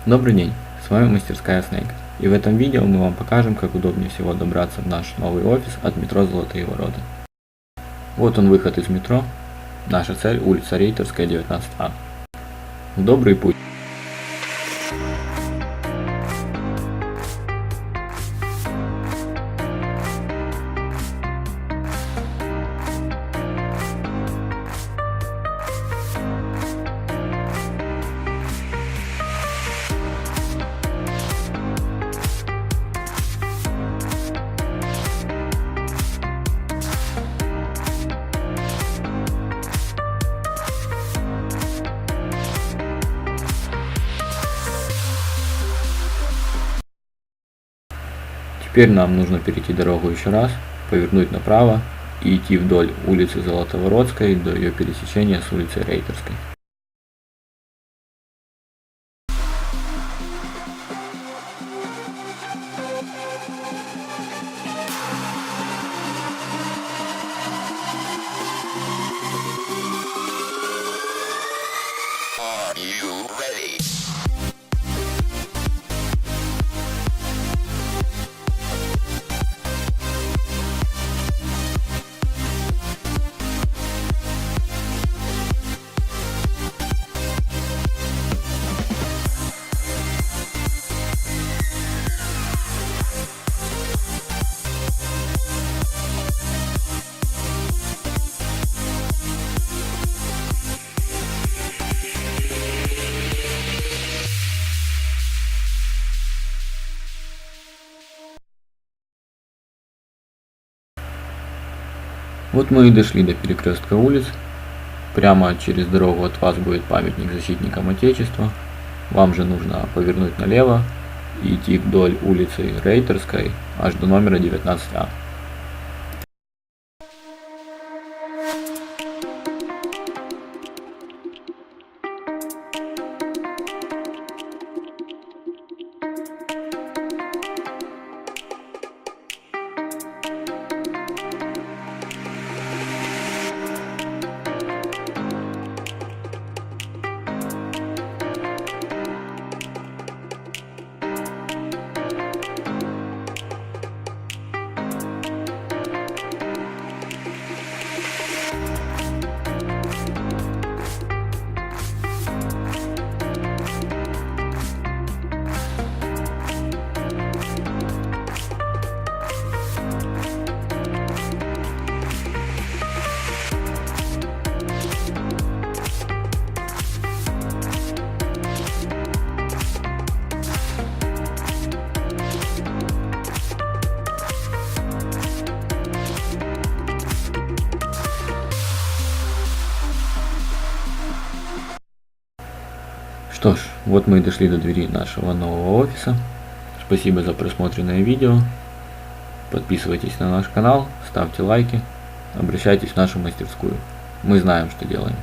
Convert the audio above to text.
Добрый день, с вами мастерская Snake, и в этом видео мы вам покажем, как удобнее всего добраться в наш новый офис от метро Золотые Ворота. Вот он, выход из метро. Наша цель — улица Рейтерская, 19А. В добрый путь! Теперь нам нужно перейти дорогу еще раз, повернуть направо и идти вдоль улицы Золотоворотской до ее пересечения с улицей Рейтерской. Are you ready? Вот мы и дошли до перекрестка улиц. Прямо через дорогу от вас будет памятник защитникам Отечества. Вам же нужно повернуть налево и идти вдоль улицы Рейтерской аж до номера 19А. Что ж, вот мы и дошли до двери нашего нового офиса. Спасибо за просмотренное видео. Подписывайтесь на наш канал, ставьте лайки, обращайтесь в нашу мастерскую. Мы знаем, что делаем.